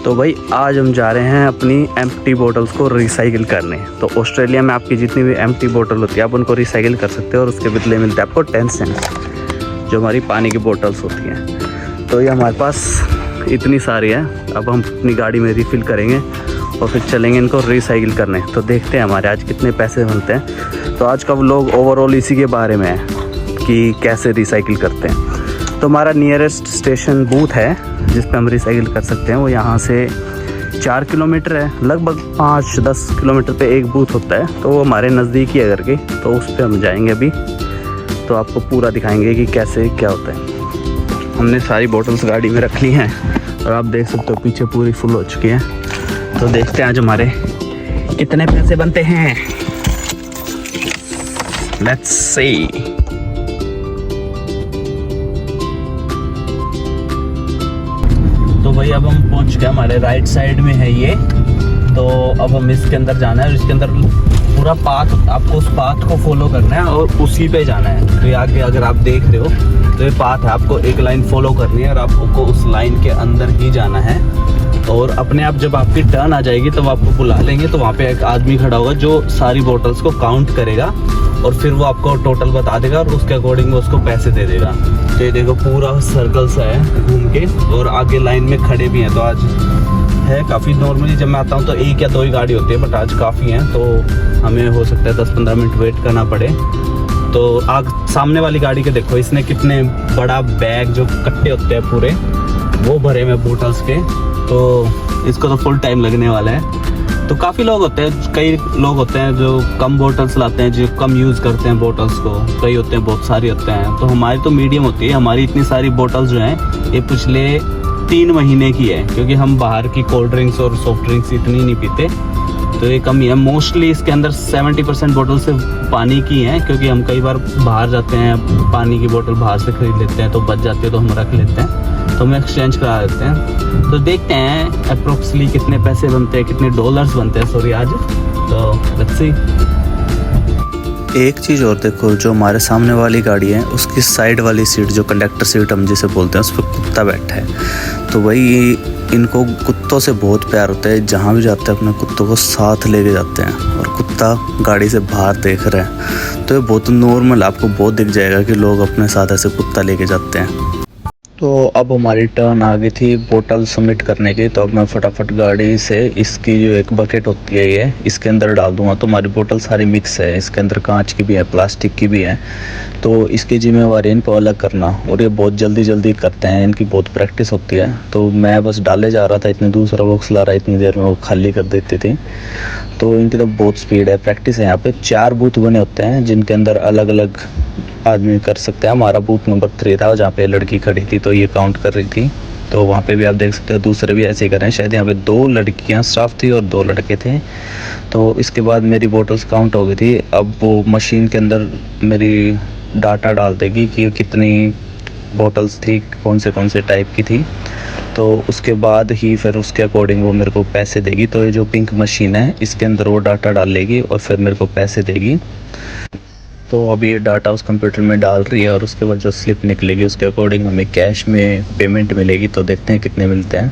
तो भाई आज हम जा रहे हैं अपनी एम्प्टी बोतल्स को रिसाइकिल करने। तो ऑस्ट्रेलिया में आपकी जितनी भी एम्प्टी बोतल होती है आप उनको रिसाइकिल कर सकते हो और उसके बदले मिलता है आपको 10 सेंट्स, जो हमारी पानी की बोतल्स होती हैं। तो ये हमारे पास इतनी सारी है, अब हम अपनी गाड़ी में रिफ़िल करेंगे और फिर चलेंगे इनको रिसाइकिल करने। तो देखते हैं हमारे आज कितने पैसे बनते हैं। तो आज का व्लॉग ओवरऑल इसी के बारे में है कि कैसे रिसाइकिल करते हैं। तो हमारा नियरेस्ट स्टेशन बूथ है जिस पे हम रिसाइकिल कर सकते हैं, वो यहाँ से 4 किलोमीटर है, लगभग 5-10 किलोमीटर पे एक बूथ होता है। तो वो हमारे नज़दीक ही है करके, तो उस पर हम जाएंगे अभी। तो आपको पूरा दिखाएंगे कि कैसे क्या होता है। हमने सारी बोतल्स गाड़ी में रख ली हैं और आप देख सकते हो पीछे पूरी फुल हो चुकी है। तो देखते हैं आज हमारे कितने पैसे बनते हैं। Let's see. तो भाई अब हम पहुंच गए, हमारे राइट साइड में है ये। तो अब हम इसके अंदर जाना है और इसके अंदर पूरा पाथ, आपको उस पाथ को फॉलो करना है और उसी पे जाना है। तो ये आगे अगर आप देख रहे हो तो ये पाथ है, आपको एक लाइन फॉलो करनी है और आपको उस लाइन के अंदर ही जाना है। और अपने आप जब आपकी टर्न आ जाएगी तो वो आपको बुला लेंगे। तो वहाँ पे एक आदमी खड़ा होगा जो सारी बोतल्स को काउंट करेगा और फिर वो आपको टोटल बता देगा और उसके अकॉर्डिंग वो उसको पैसे दे देगा। तो ये देखो पूरा सर्कल सा है घूम के, और आगे लाइन में खड़े भी हैं। तो आज है काफ़ी, नॉर्मली जब मैं आता हूँ तो 1 या 2 ही गाड़ी होती है, बट आज काफ़ी हैं। तो हमें हो सकता है 10-15 मिनट वेट करना पड़े। तो आग सामने वाली गाड़ी के देखो, इसने कितने बड़ा बैग जो कट्टे होते हैं पूरे वो भरे में बोतल्स के। तो इसको तो फुल टाइम लगने वाला है। तो काफ़ी लोग होते हैं, कई लोग होते हैं जो कम बोतल्स लाते हैं, जो कम यूज़ करते हैं बोतल्स को। कई होते हैं बहुत सारी होते हैं। तो हमारी तो मीडियम होती है। हमारी इतनी सारी बोतल्स जो हैं ये पिछले 3 महीने की है, क्योंकि हम बाहर की कोल्ड ड्रिंक्स और सॉफ्ट ड्रिंक्स इतनी नहीं पीते। तो ये कम ही है। मोस्टली इसके अंदर 70% बोतल सिर्फ पानी की हैं, क्योंकि हम कई बार बाहर जाते हैं, पानी की बोतल बाहर से ख़रीद लेते हैं, तो बच जाती है तो हम रख लेते हैं, तो हम एक्सचेंज करा देते हैं। तो देखते हैं अप्रोक्सली कितने पैसे बनते हैं, कितने डॉलर्स बनते हैं सॉरी आज। तो लेट्स सी। एक चीज़ और देखो, जो हमारे सामने वाली गाड़ी है उसकी साइड वाली सीट, जो कंडक्टर सीट हम जिसे बोलते हैं, उस पर कुत्ता बैठा है। तो वही इनको कुत्तों से बहुत प्यार होता है। जहाँ भी जाते हैं अपने कुत्तों को साथ लेके जाते हैं, और कुत्ता गाड़ी से बाहर देख रहे हैं। तो ये बहुत नॉर्मल, आपको बहुत दिख जाएगा कि लोग अपने साथ ऐसे कुत्ता लेके जाते हैं। तो अब हमारी टर्न आ गई थी बोतल सबमिट करने की। तो अब मैं फटाफट गाड़ी से इसकी जो एक बकेट होती है ये इसके अंदर डाल दूंगा। तो हमारी बोतल सारी मिक्स है, इसके अंदर कांच की भी है, प्लास्टिक की भी है। तो इसकी जिम्मेवारी इनको अलग करना, और ये बहुत जल्दी करते हैं, इनकी बहुत प्रैक्टिस होती है। तो मैं बस डाले जा रहा था, इतने दूसरा बॉक्स ला रहा, इतनी देर में वो खाली कर देती थी। तो इनकी तो बहुत स्पीड है, प्रैक्टिस है। यहाँ पे 4 बूथ बने होते हैं जिनके अंदर अलग अलग आदमी कर सकते हैं। हमारा बूथ नंबर 3 था, जहाँ पे लड़की खड़ी थी तो ये काउंट कर रही थी। तो वहाँ पे भी आप देख सकते हो दूसरे भी ऐसे ही कर रहे हैं। शायद यहाँ पे 2 लड़कियाँ स्टाफ थी और 2 लड़के थे। तो इसके बाद मेरी बोतल्स काउंट हो गई थी। अब वो मशीन के अंदर मेरी डाटा डाल देगी कि कितनी बोतल्स थी, कौन से टाइप की थी। तो उसके बाद ही फिर उसके अकॉर्डिंग वो मेरे को पैसे देगी। तो ये जो पिंक मशीन है इसके अंदर वो डाटा डाल लेगी और फिर मेरे को पैसे देगी। तो अभी ये डाटा उस कंप्यूटर में डाल रही है और उसके बाद जो स्लिप निकलेगी उसके अकॉर्डिंग हमें कैश में पेमेंट मिलेगी। तो देखते हैं कितने मिलते हैं।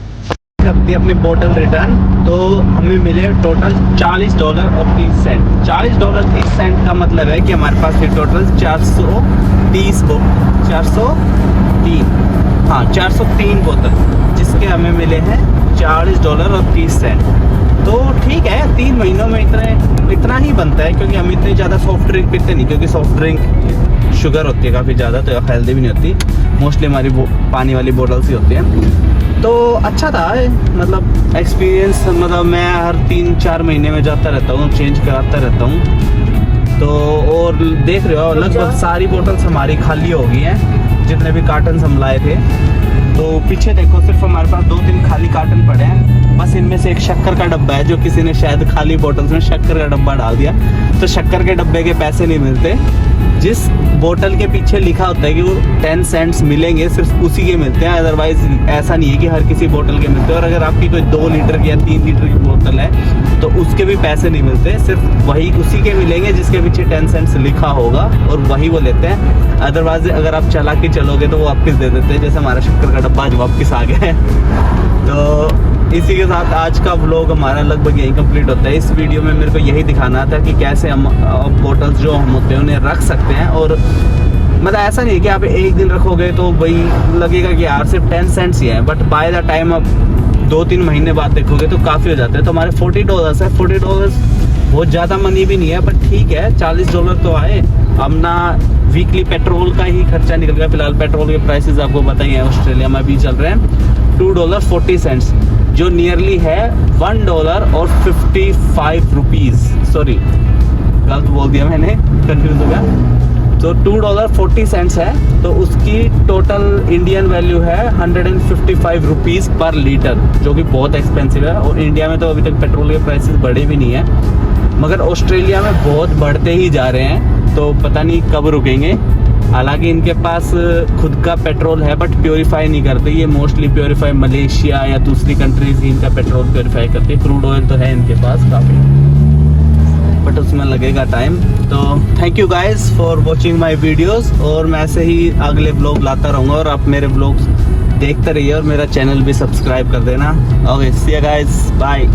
अपनी बोतल रिटर्न, तो हमें मिले टोटल $40 और 30 सेंट। $40.30 का मतलब है कि हमारे पास ये टोटल 403 बोतल, जिसके हमें मिले हैं $40 और 30 सेंट। तो ठीक है, 3 महीनों में इतना ही बनता है, क्योंकि हम इतनी ज़्यादा सॉफ्ट ड्रिंक पीते नहीं, क्योंकि सॉफ्ट ड्रिंक शुगर होती है काफ़ी ज़्यादा, तो हेल्दी भी नहीं होती। मोस्टली हमारी पानी वाली बोतल्स ही होती हैं। तो अच्छा था मतलब एक्सपीरियंस, मतलब मैं हर 3-4 महीने में जाता रहता हूँ, चेंज कराता रहता हूँ। तो और देख रहे हो लगभग सारी बोतल्स हमारी खाली हो गई हैं, जितने भी कार्टन हम लाए थे। तो पीछे देखो सिर्फ हमारे पास 2-3 खाली कार्टन पड़े हैं। बस इनमें से एक शक्कर का डब्बा है, जो किसी ने शायद खाली बोतल्स में शक्कर का डब्बा डाल दिया। तो शक्कर के डब्बे के पैसे नहीं मिलते। जिस बोतल के पीछे लिखा होता है कि वो 10 सेंट्स मिलेंगे, सिर्फ उसी के मिलते हैं। अदरवाइज ऐसा नहीं है कि हर किसी बोतल के मिलते हैं। और अगर आपकी कोई 2 लीटर की या 3 लीटर की बोतल है तो उसके भी पैसे नहीं मिलते, सिर्फ वही उसी के मिलेंगे जिसके पीछे 10 सेंट्स लिखा होगा, और वही वो लेते हैं। अदरवाइज अगर आप चला के चलोगे तो वो वापस दे देते हैं, जैसे हमारा शक्कर का डब्बा आज वापस आ गया है। तो इसी के साथ आज का व्लॉग हमारा लगभग यही कंप्लीट होता है। इस वीडियो में मेरे को यही दिखाना था कि कैसे हम बोतल्स जो हम होते हैं उन्हें रख सकते हैं। और मतलब ऐसा नहीं है कि आप एक दिन रखोगे तो वही लगेगा कि यार सिर्फ 10 सेंट्स ही है, बट बाय द टाइम आप 2-3 महीने बाद देखोगे तो काफ़ी हो जाता है। तो हमारे $40 है। $40 बहुत ज़्यादा मनी भी नहीं है, बट ठीक है, $40 तो आए। अपना वीकली पेट्रोल का ही खर्चा निकल गया। फिलहाल पेट्रोल के प्राइसेस आपको बताइए ऑस्ट्रेलिया में अभी चल रहे हैं $2.40, जो नियरली है $1.55। सॉरी, गलत बोल दिया मैंने, कंफ्यूज हो गया। तो $2.40 है, तो उसकी टोटल इंडियन वैल्यू है ₹155 पर लीटर, जो कि बहुत एक्सपेंसिव है। और इंडिया में तो अभी तक पेट्रोल के प्राइसेस बढ़े भी नहीं है, मगर ऑस्ट्रेलिया में बहुत बढ़ते ही जा रहे हैं। तो पता नहीं कब रुकेंगे। हालांकि इनके पास खुद का पेट्रोल है, बट प्योरीफाई नहीं करते ये। मोस्टली प्योरीफाई मलेशिया या दूसरी कंट्रीज ही इनका पेट्रोल प्योरीफाई करती है। क्रूड ऑयल तो है इनके पास काफ़ी, बट उसमें लगेगा टाइम। तो thank you guys for watching my videos, और मैं ऐसे ही अगले ब्लॉग लाता रहूँगा, और आप मेरे ब्लॉग्स देखते रहिए और मेरा चैनल भी सब्सक्राइब कर देना। Okay, see you guys, bye.